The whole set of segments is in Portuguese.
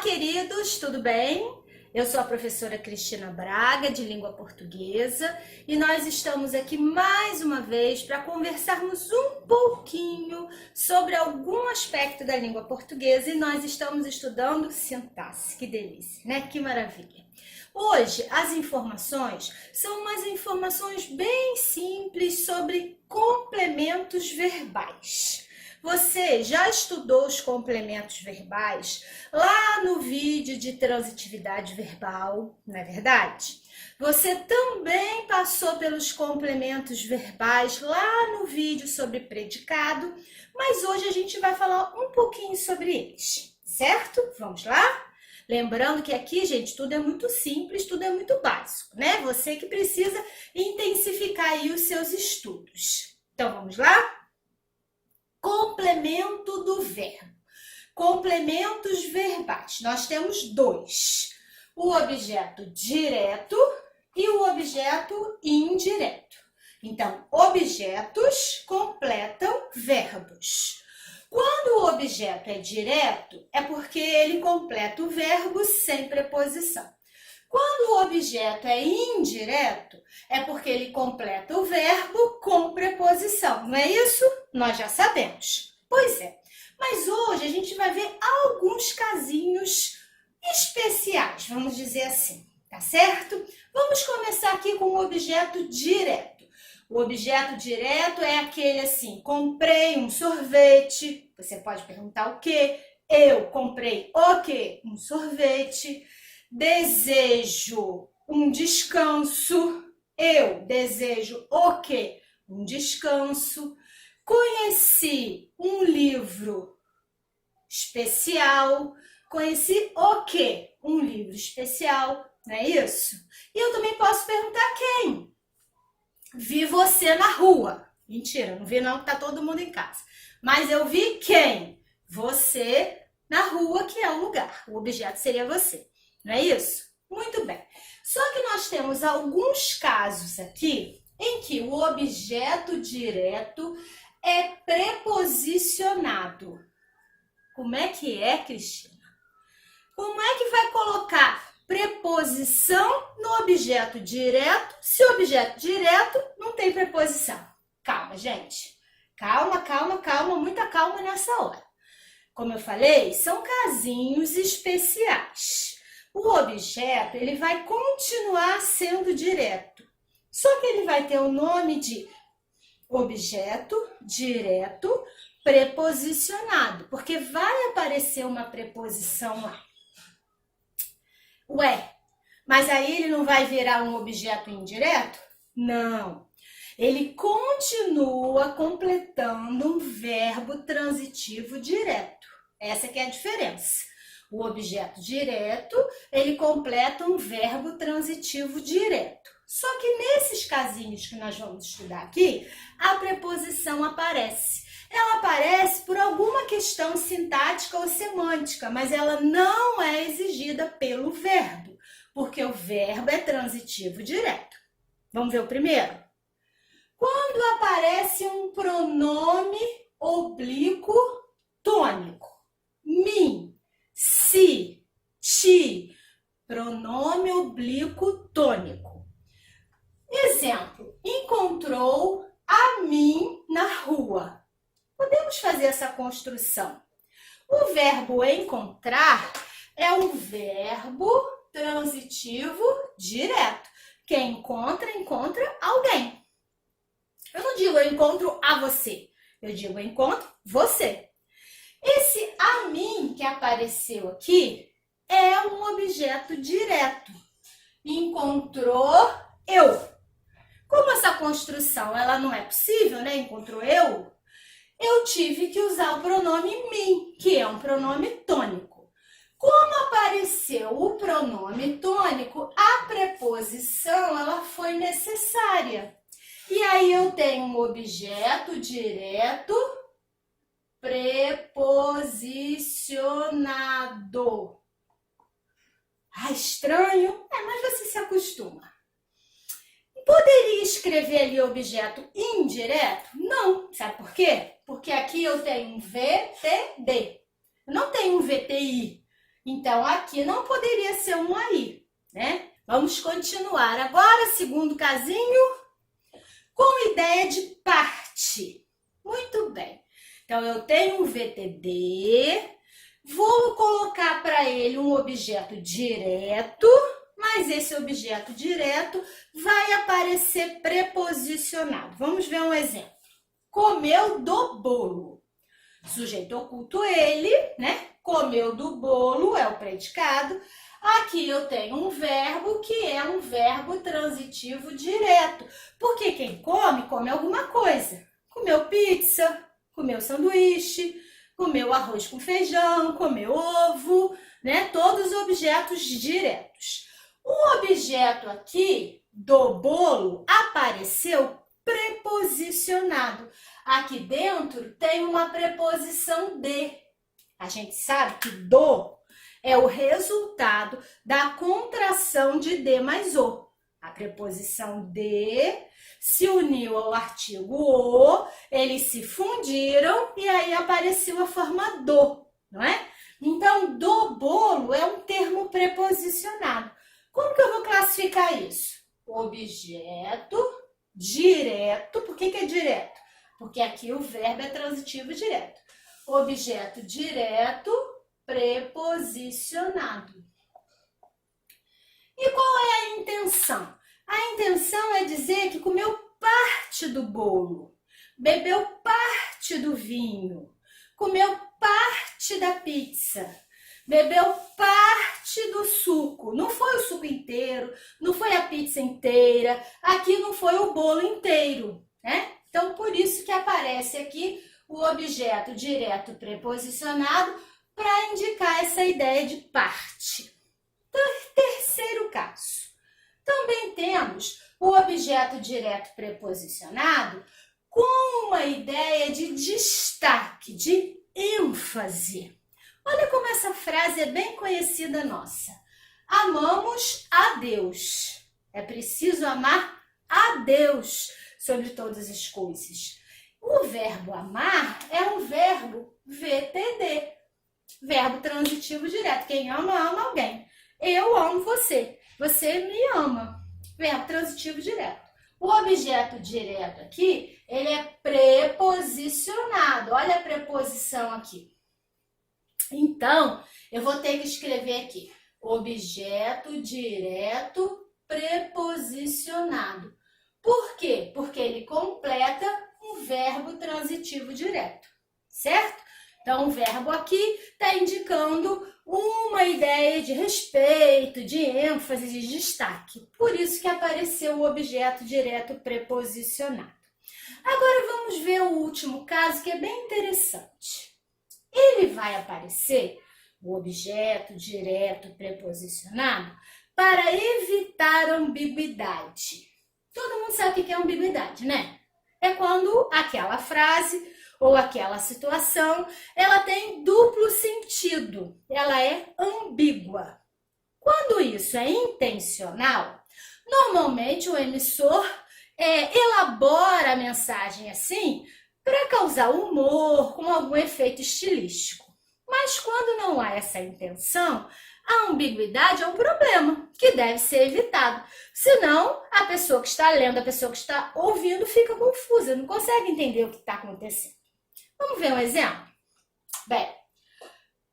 queridos, tudo bem? Eu sou a professora Cristina Braga, de Língua Portuguesa, e nós estamos aqui mais uma vez para conversarmos um pouquinho sobre algum aspecto da língua portuguesa, e nós estamos estudando sintaxe. Que delícia, né? Que maravilha! Hoje, as informações são umas informações bem simples sobre complementos verbais. Você já estudou os complementos verbais lá no vídeo de transitividade verbal, não é verdade? Você também passou pelos complementos verbais lá no vídeo sobre predicado, mas hoje a gente vai falar um pouquinho sobre eles, certo? Vamos lá? Lembrando que aqui, gente, tudo é muito simples, tudo é muito básico, né? Você que precisa intensificar aí os seus estudos. Então, vamos lá? Complemento do verbo. Complementos verbais. Nós temos dois. O objeto direto e o objeto indireto. Então, objetos completam verbos. Quando o objeto é direto, é porque ele completa o verbo sem preposição. Quando o objeto é indireto, é porque ele completa o verbo com preposição. Não é isso? Nós já sabemos. Pois é. Mas hoje a gente vai ver alguns casinhos especiais, vamos dizer assim. Tá certo? Vamos começar aqui com o objeto direto. O objeto direto é aquele assim: comprei um sorvete. Você pode perguntar o quê? Eu comprei o quê? Um sorvete. Desejo um descanso. Eu desejo o quê? Um descanso. Conheci um livro especial. Conheci o quê? Um livro especial, não é isso? E eu também posso perguntar quem? Vi você na rua. Mentira, não vi não, que tá todo mundo em casa. Mas eu vi quem? Você na rua, que é o lugar. O objeto seria você. Não é isso? Muito bem. Só que nós temos alguns casos aqui em que o objeto direto é preposicionado. Como é que é, Cristina? Como é que vai colocar preposição no objeto direto se o objeto direto não tem preposição? Calma, gente. Calma, calma, calma, muita calma nessa hora. Como eu falei, são casinhos especiais. O objeto, ele vai continuar sendo direto, só que ele vai ter o nome de objeto direto preposicionado, porque vai aparecer uma preposição lá. Ué, mas aí ele não vai virar um objeto indireto? Não. Ele continua completando um verbo transitivo direto. Essa que é a diferença. O objeto direto, ele completa um verbo transitivo direto. Só que nesses casinhos que nós vamos estudar aqui, a preposição aparece. Ela aparece por alguma questão sintática ou semântica, mas ela não é exigida pelo verbo, porque o verbo é transitivo direto. Vamos ver o primeiro? Quando aparece um pronome oblíquo tônico, mim, si, ti, pronome oblíquo tônico. Exemplo, encontrou a mim na rua. Podemos fazer essa construção. O verbo encontrar é um verbo transitivo direto. Quem encontra, encontra alguém. Eu não digo eu encontro a você, eu digo eu encontro você. Esse a mim que apareceu aqui é um objeto direto. Encontrou eu. Como essa construção ela não é possível, né? Encontrou eu tive que usar o pronome mim, que é um pronome tônico. Como apareceu o pronome tônico, a preposição ela foi necessária. E aí eu tenho um objeto direto preposicionado. Ah, estranho? Mas você se acostuma. Poderia escrever ali objeto indireto? Não. Sabe por quê? Porque aqui eu tenho um VTD. Eu não tenho um VTI. Então, aqui não poderia ser um aí, né? Vamos continuar. Agora, segundo casinho, com ideia de parte. Muito bem. Então, eu tenho um VTD, vou colocar para ele um objeto direto, mas esse objeto direto vai aparecer preposicionado. Vamos ver um exemplo. Comeu do bolo. Sujeito oculto ele, né? Comeu do bolo é o predicado. Aqui eu tenho um verbo que é um verbo transitivo direto. Porque quem come, come alguma coisa. Comeu pizza, comeu sanduíche, comeu arroz com feijão, comeu ovo, né? Todos objetos diretos. O objeto aqui do bolo apareceu preposicionado. Aqui dentro tem uma preposição de. A gente sabe que do é o resultado da contração de de mais o. A preposição de se uniu ao artigo o, eles se fundiram e aí apareceu a forma do, não é? Então, do bolo é um termo preposicionado. Como que eu vou classificar isso? Objeto direto. Por que é direto? Porque aqui o verbo é transitivo direto. Objeto direto preposicionado. E qual é a intenção? A intenção é dizer que comeu parte do bolo, bebeu parte do vinho, comeu parte da pizza, bebeu parte do suco. Não foi o suco inteiro, não foi a pizza inteira, aqui não foi o bolo inteiro, né? Então, por isso que aparece aqui o objeto direto preposicionado para indicar essa ideia de parte. Terceiro caso. Também temos o objeto direto preposicionado com uma ideia de destaque, de ênfase. Olha como essa frase é bem conhecida nossa. Amamos a Deus. É preciso amar a Deus sobre todas as coisas. O verbo amar é um verbo VTD, verbo transitivo direto. Quem ama, ama alguém. Eu amo você. Você me ama. Verbo transitivo direto. O objeto direto aqui, ele é preposicionado. Olha a preposição aqui. Então, eu vou ter que escrever aqui. Objeto direto preposicionado. Por quê? Porque ele completa um verbo transitivo direto. Certo? Então, o verbo aqui está indicando uma ideia de respeito, de ênfase, de destaque. Por isso que apareceu o objeto direto preposicionado. Agora, vamos ver o último caso, que é bem interessante. Ele vai aparecer, o objeto direto preposicionado, para evitar ambiguidade. Todo mundo sabe o que é ambiguidade, né? É quando aquela frase ou aquela situação, ela tem duplo sentido, ela é ambígua. Quando isso é intencional, normalmente o emissor elabora a mensagem assim para causar humor, com algum efeito estilístico. Mas quando não há essa intenção, a ambiguidade é um problema que deve ser evitado. Senão, a pessoa que está lendo, a pessoa que está ouvindo fica confusa, não consegue entender o que está acontecendo. Vamos ver um exemplo? Bem,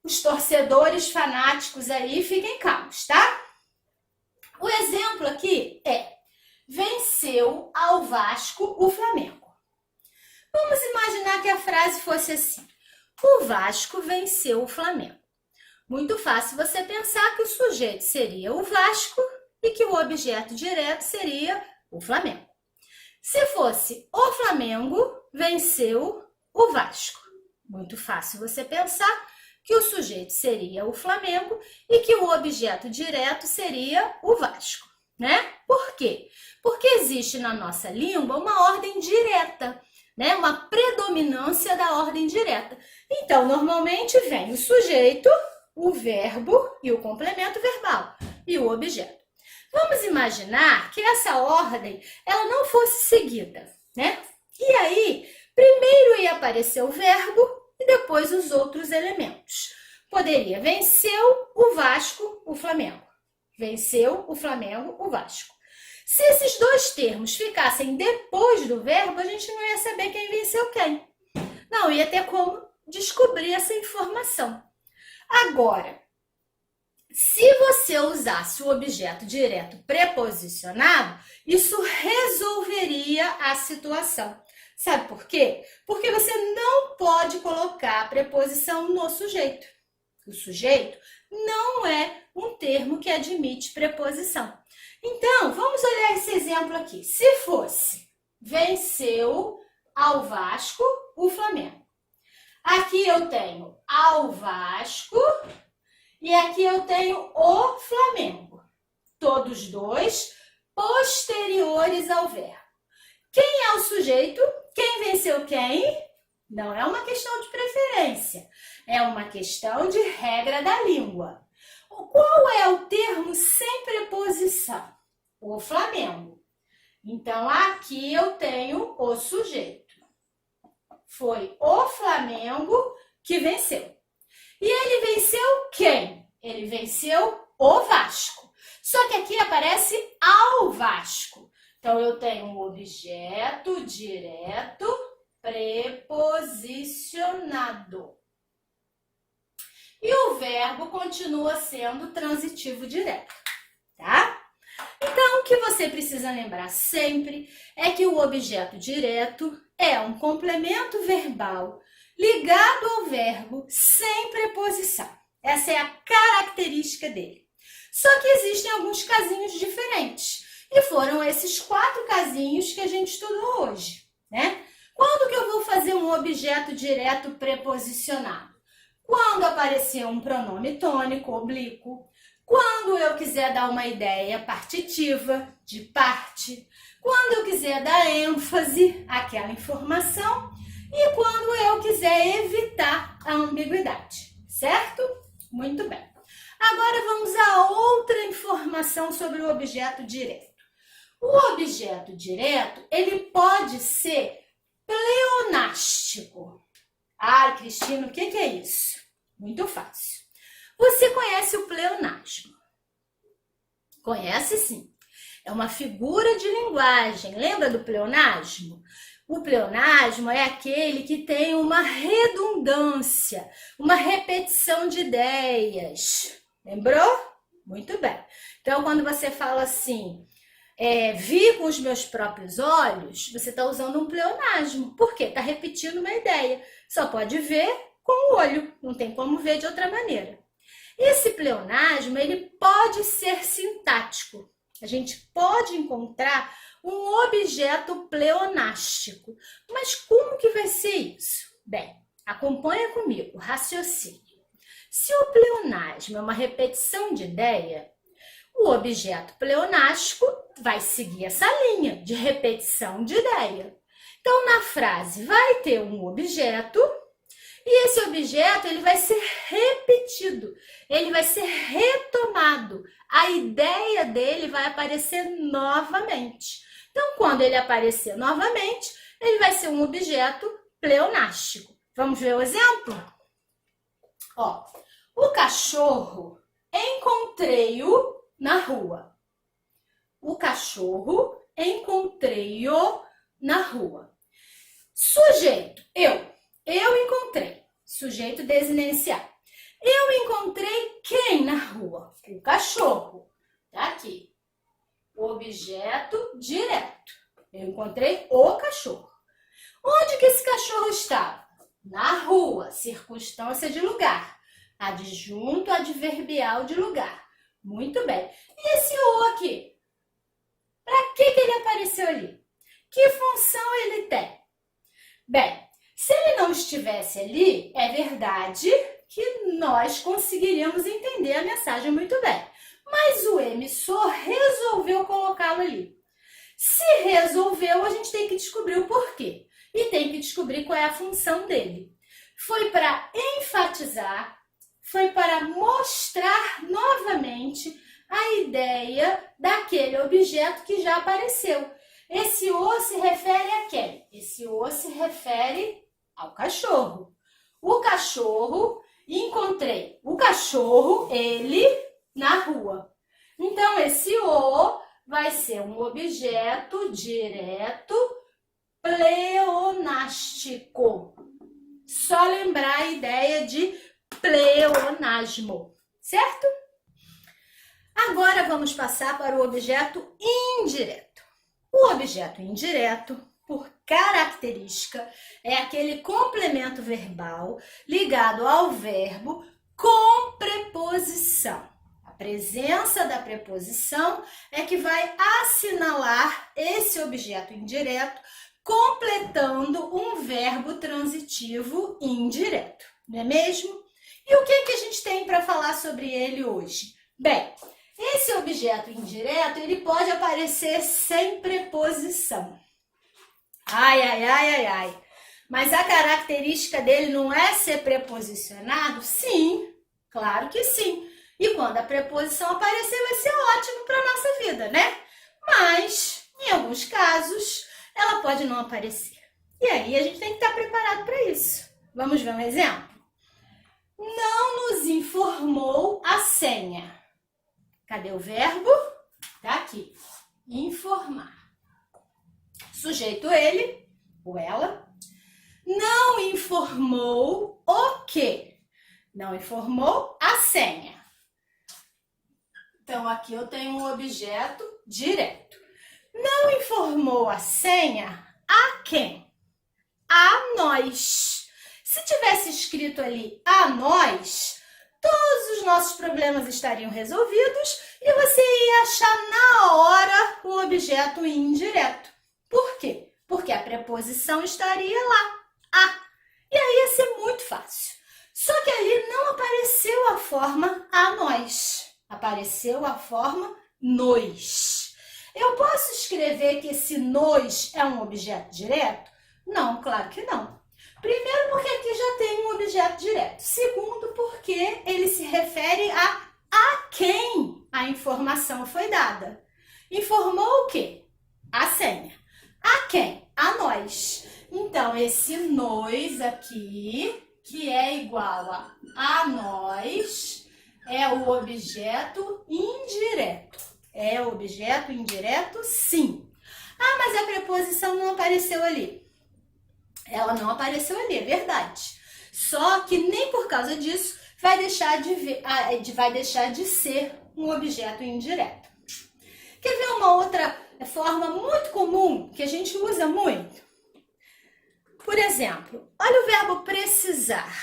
os torcedores fanáticos aí, fiquem calmos, tá? O exemplo aqui é: venceu ao Vasco o Flamengo. Vamos imaginar que a frase fosse assim: o Vasco venceu o Flamengo. Muito fácil você pensar que o sujeito seria o Vasco e que o objeto direto seria o Flamengo. Se fosse o Flamengo venceu o Vasco. Muito fácil você pensar que o sujeito seria o Flamengo e que o objeto direto seria o Vasco, né? Por quê? Porque existe na nossa língua uma ordem direta, né? Uma predominância da ordem direta. Então, normalmente vem o sujeito, o verbo e o complemento verbal e o objeto. Vamos imaginar que essa ordem ela não fosse seguida, né? E aí, primeiro ia aparecer o verbo e depois os outros elementos. Poderia venceu o Flamengo. Venceu o Flamengo, o Vasco. Se esses dois termos ficassem depois do verbo, a gente não ia saber quem venceu quem. Não ia ter como descobrir essa informação. Agora, se você usasse o objeto direto preposicionado, isso resolveria a situação. Sabe por quê? Porque você não pode colocar a preposição no sujeito. O sujeito não é um termo que admite preposição. Então, vamos olhar esse exemplo aqui. Se fosse venceu ao Vasco o Flamengo. Aqui eu tenho ao Vasco e aqui eu tenho o Flamengo. Todos dois posteriores ao verbo. Quem é o sujeito? Quem venceu quem? Não é uma questão de preferência, é uma questão de regra da língua. Qual é o termo sem preposição? O Flamengo. Então, aqui eu tenho o sujeito. Foi o Flamengo que venceu. E ele venceu quem? Ele venceu o Vasco. Só que aqui aparece ao Vasco. Então, eu tenho um objeto direto preposicionado. E o verbo continua sendo transitivo direto, tá? Então, o que você precisa lembrar sempre é que o objeto direto é um complemento verbal ligado ao verbo sem preposição. Essa é a característica dele. Só que existem alguns casinhos diferentes. E foram esses 4 casinhos que a gente estudou hoje, né? Quando que eu vou fazer um objeto direto preposicionado? Quando aparecer um pronome tônico, oblíquo. Quando eu quiser dar uma ideia partitiva, de parte. Quando eu quiser dar ênfase àquela informação. E quando eu quiser evitar a ambiguidade, certo? Muito bem. Agora vamos a outra informação sobre o objeto direto. O objeto direto, ele pode ser pleonástico. Ai, Cristina, o que é isso? Muito fácil. Você conhece o pleonasmo? Conhece sim. É uma figura de linguagem. Lembra do pleonasmo? O pleonasmo é aquele que tem uma redundância, uma repetição de ideias. Lembrou? Muito bem. Então, quando você fala assim, vi com os meus próprios olhos, você está usando um pleonasmo. Por quê? Está repetindo uma ideia. Só pode ver com o olho, não tem como ver de outra maneira. Esse pleonasmo, ele pode ser sintático. A gente pode encontrar um objeto pleonástico. Mas como que vai ser isso? Bem, acompanha comigo, raciocínio. Se o pleonasmo é uma repetição de ideia, o objeto pleonástico vai seguir essa linha de repetição de ideia. Então, na frase vai ter um objeto e esse objeto ele vai ser repetido, ele vai ser retomado. A ideia dele vai aparecer novamente. Então, quando ele aparecer novamente, ele vai ser um objeto pleonástico. Vamos ver o exemplo? Ó, o cachorro, encontrei-o na rua. O cachorro, encontrei-o na rua. Sujeito, eu encontrei. Sujeito desinicial. Eu encontrei quem na rua? O cachorro. Tá aqui. O objeto direto. Eu encontrei o cachorro. Onde que esse cachorro estava? Na rua. Circunstância de lugar. Adjunto adverbial de lugar. Muito bem. E esse o aqui? Para que ele apareceu ali? Que função ele tem? Bem, se ele não estivesse ali, é verdade que nós conseguiríamos entender a mensagem muito bem. Mas o emissor resolveu colocá-lo ali. Se resolveu, a gente tem que descobrir o porquê. E tem que descobrir qual é a função dele. Foi para enfatizar, foi para mostrar novamente a ideia daquele objeto que já apareceu. Esse o se refere a quem? Esse o se refere ao cachorro. O cachorro, encontrei o cachorro, ele, na rua. vai ser um objeto direto pleonástico. Só lembrar a ideia de pleonasmo, certo? Agora vamos passar para o objeto indireto. O objeto indireto, por característica, é aquele complemento verbal ligado ao verbo com preposição. A presença da preposição é que vai assinalar esse objeto indireto, completando um verbo transitivo indireto, não é mesmo? E o que a gente tem para falar sobre ele hoje? Bem, esse objeto indireto, ele pode aparecer sem preposição. Ai. Mas a característica dele não é ser preposicionado? Sim, claro que sim. E quando a preposição aparecer, vai ser ótimo para a nossa vida, né? Mas, em alguns casos, ela pode não aparecer. E aí, a gente tem que estar preparado para isso. Vamos ver um exemplo? Não nos informou a senha. Cadê o verbo? Tá aqui. Informar. Sujeito ele, ou ela. Não informou o quê? Não informou a senha. Então, aqui eu tenho um objeto direto. Não informou a senha a quem? A nós. Se tivesse escrito ali a nós, todos os nossos problemas estariam resolvidos e você ia achar na hora o objeto indireto. Por quê? Porque a preposição estaria lá, a. E aí ia ser muito fácil. Só que ali não apareceu a forma a nós. Apareceu a forma nos. Eu posso escrever que esse nos é um objeto direto? Não, claro que não. Primeiro, porque aqui já tem um objeto direto. Segundo, porque ele se refere a quem a informação foi dada. Informou o quê? A senha. A quem? A nós. Então, esse nós aqui, que é igual a nós, é o objeto indireto. É o objeto indireto, sim. Ah, mas a preposição não apareceu ali. Ela não apareceu ali, é verdade. Só que nem por causa disso vai deixar de ser um objeto indireto. Quer ver uma outra forma muito comum que a gente usa muito? Por exemplo, olha o verbo precisar.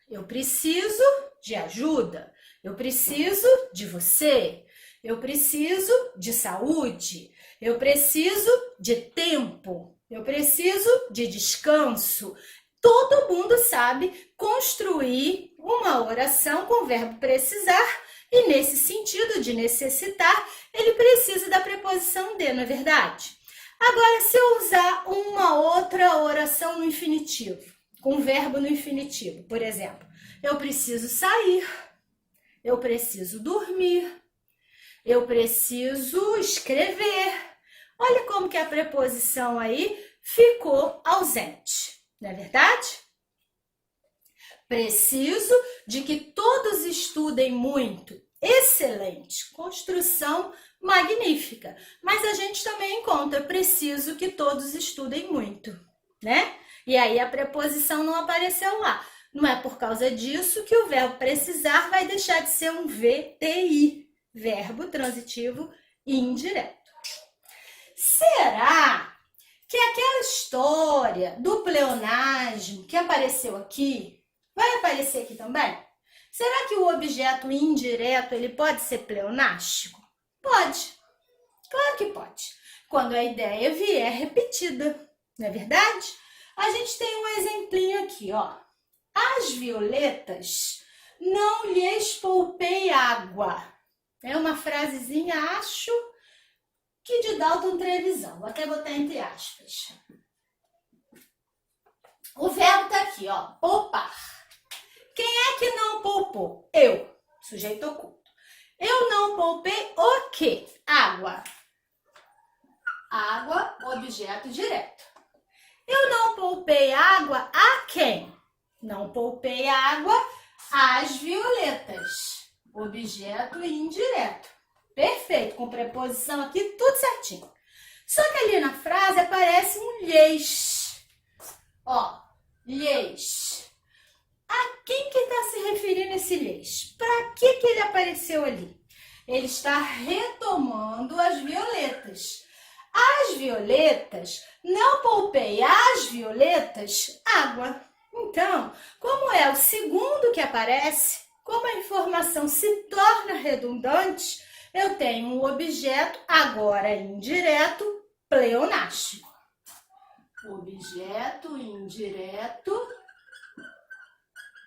Eu preciso de ajuda. Eu preciso de você. Eu preciso de saúde. Eu preciso de tempo. Eu preciso de descanso. Todo mundo sabe construir uma oração com o verbo precisar e, nesse sentido de necessitar, ele precisa da preposição de, não é verdade? Agora, se eu usar uma outra oração no infinitivo, com o verbo no infinitivo, por exemplo, eu preciso sair, eu preciso dormir, eu preciso escrever. Olha como que a preposição aí ficou ausente, não é verdade? Preciso de que todos estudem muito. Excelente, construção magnífica. Mas a gente também encontra preciso que todos estudem muito, né? E aí a preposição não apareceu lá. Não é por causa disso que o verbo precisar vai deixar de ser um VTI, verbo transitivo indireto. Será que aquela história do pleonasmo que apareceu aqui vai aparecer aqui também? Será que o objeto indireto ele pode ser pleonástico? Pode. Claro que pode. Quando a ideia vier repetida, não é verdade? A gente tem um exemplinho aqui, ó. As violetas não lhes poupei água. É uma frasezinha, acho que de Dalton Trevisan. Vou até botar entre aspas. O verbo tá aqui, ó. Poupar. Quem é que não poupou? Eu, sujeito oculto. Eu não poupei o quê? Água. Água, objeto direto. Eu não poupei água a quem? Não poupei água às violetas. Objeto indireto. Perfeito, com preposição aqui, tudo certinho. Só que ali na frase aparece um lhes. Ó, lhes. A quem que está se referindo esse lhes? Para que ele apareceu ali? Ele está retomando as violetas. As violetas, não poupei as violetas, água. Então, como é o segundo que aparece, como a informação se torna redundante, eu tenho um objeto, agora indireto, pleonástico. Objeto indireto,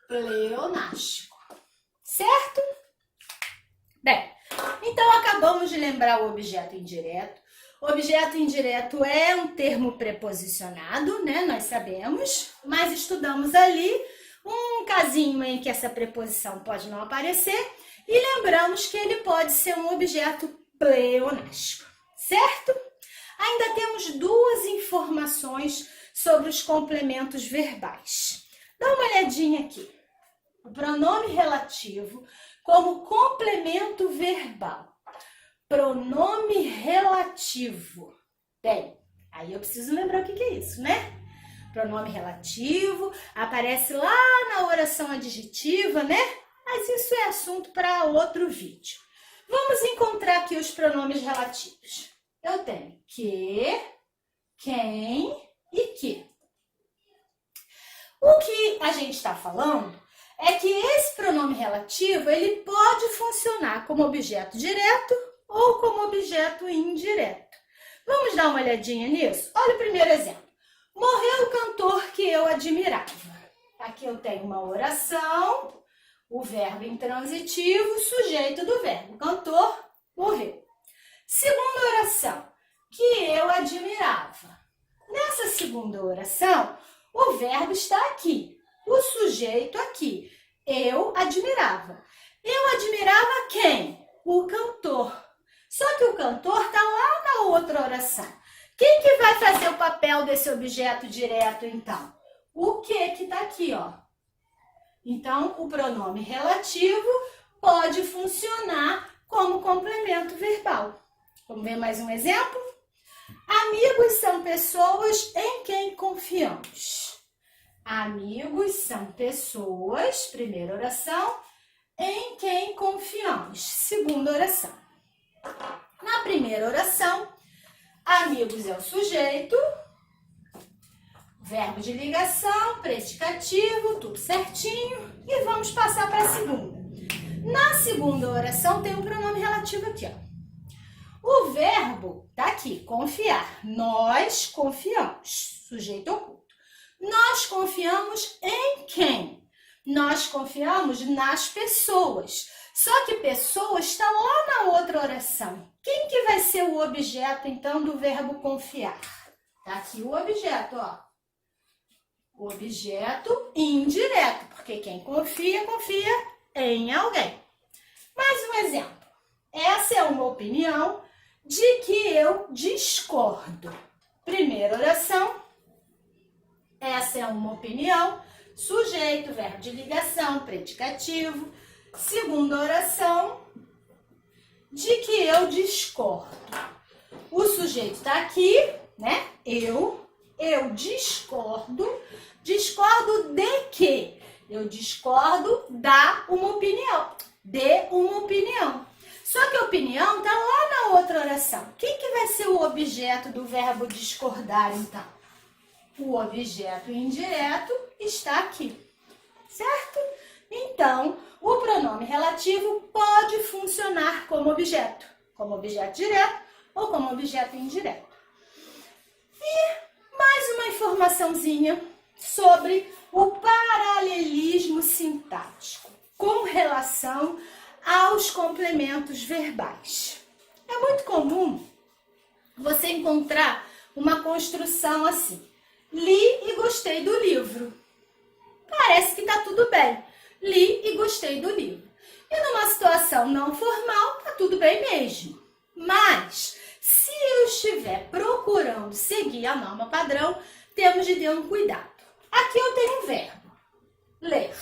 pleonástico. Certo? Bem, então acabamos de lembrar o objeto indireto. O objeto indireto é um termo preposicionado, né? Nós sabemos, mas estudamos ali um casinho em que essa preposição pode não aparecer e lembramos que ele pode ser um objeto pleonástico, certo? Ainda temos duas informações sobre os complementos verbais. Dá uma olhadinha aqui. O pronome relativo como complemento verbal. Pronome relativo. Bem, aí eu preciso lembrar o que é isso, né? Pronome relativo, aparece lá na oração adjetiva, né? Mas isso é assunto para outro vídeo. Vamos encontrar aqui os pronomes relativos. Eu tenho que, quem e que. O que a gente está falando é que esse pronome relativo, ele pode funcionar como objeto direto ou como objeto indireto. Vamos dar uma olhadinha nisso? Olha o primeiro exemplo. Morreu o cantor que eu admirava. Aqui eu tenho uma oração, o verbo intransitivo, sujeito do verbo. Cantor, morreu. Segunda oração, que eu admirava. Nessa segunda oração, o verbo está aqui, o sujeito aqui. Eu admirava. Eu admirava quem? O cantor. Só que o cantor está lá na outra oração. Quem que vai fazer o papel desse objeto direto, então? O que está aqui, ó. Então, o pronome relativo pode funcionar como complemento verbal. Vamos ver mais um exemplo? Amigos são pessoas em quem confiamos. Amigos são pessoas, primeira oração, em quem confiamos. Segunda oração. Na primeira oração, amigos é o sujeito, verbo de ligação, predicativo, tudo certinho. E vamos passar para a segunda. Na segunda oração tem um pronome relativo aqui, ó. O verbo tá aqui, confiar. Nós confiamos, sujeito oculto. Nós confiamos em quem? Nós confiamos nas pessoas. Só que pessoa está lá na outra oração. Quem que vai ser o objeto, então, do verbo confiar? Tá aqui o objeto, ó. O objeto indireto, porque quem confia, confia em alguém. Mais um exemplo. Essa é uma opinião de que eu discordo. Primeira oração. Essa é uma opinião. Sujeito, verbo de ligação, predicativo. Segunda oração, de que eu discordo. O sujeito está aqui, né? Eu discordo. Discordo de quê? Eu discordo da uma opinião. De uma opinião. Só que a opinião está lá na outra oração. Quem que vai ser o objeto do verbo discordar, então? O objeto indireto está aqui, certo? Então, o pronome relativo pode funcionar como objeto direto ou como objeto indireto. E mais uma informaçãozinha sobre o paralelismo sintático com relação aos complementos verbais. É muito comum você encontrar uma construção assim. Li e gostei do livro. Parece que está tudo bem. Li e gostei do livro. E numa situação não formal, está tudo bem mesmo. Mas, se eu estiver procurando seguir a norma padrão, temos de ter um cuidado. Aqui eu tenho um verbo, ler.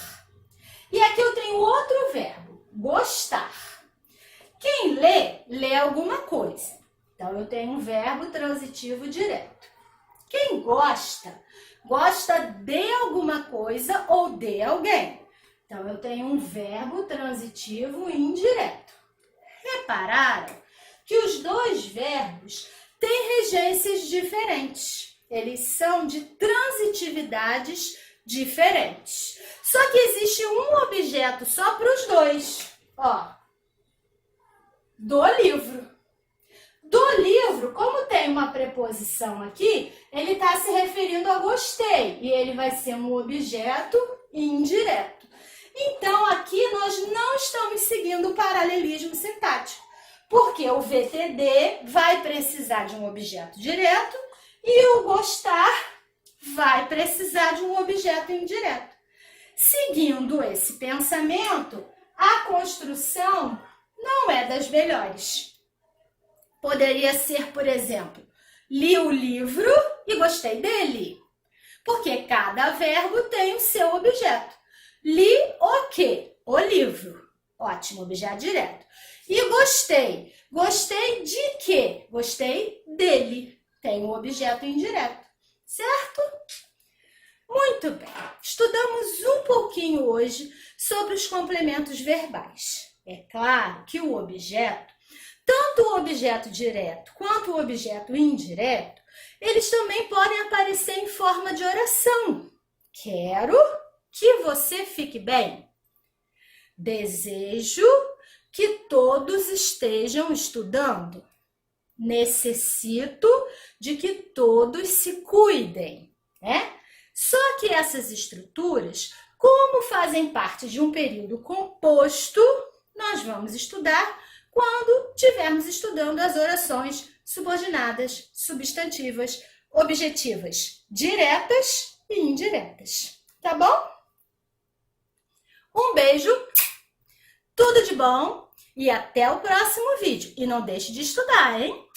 E aqui eu tenho outro verbo, gostar. Quem lê ler alguma coisa. Então, eu tenho um verbo transitivo direto. Quem gosta, gosta de alguma coisa ou de alguém. Então, eu tenho um verbo transitivo indireto. Repararam que os dois verbos têm regências diferentes. Eles são de transitividades diferentes. Só que existe um objeto só para os dois. Ó, do livro. Do livro, como tem uma preposição aqui, ele está se referindo a gostei. E ele vai ser um objeto indireto. Então, aqui nós não estamos seguindo o paralelismo sintático. Porque o VTD vai precisar de um objeto direto e o gostar vai precisar de um objeto indireto. Seguindo esse pensamento, a construção não é das melhores. Poderia ser, por exemplo, li o livro e gostei dele. Porque cada verbo tem o seu objeto. Li o quê? O livro. Ótimo, objeto direto. E gostei. Gostei de quê? Gostei dele. Tem um objeto indireto. Certo? Muito bem. Estudamos um pouquinho hoje sobre os complementos verbais. É claro que o objeto, tanto o objeto direto quanto o objeto indireto, eles também podem aparecer em forma de oração. Quero que você fique bem. Desejo que todos estejam estudando. Necessito de que todos se cuidem, né? Só que essas estruturas, como fazem parte de um período composto, nós vamos estudar quando estivermos estudando as orações subordinadas, substantivas, objetivas, diretas e indiretas. Tá bom? Um beijo, tudo de bom e até o próximo vídeo. E não deixe de estudar, hein?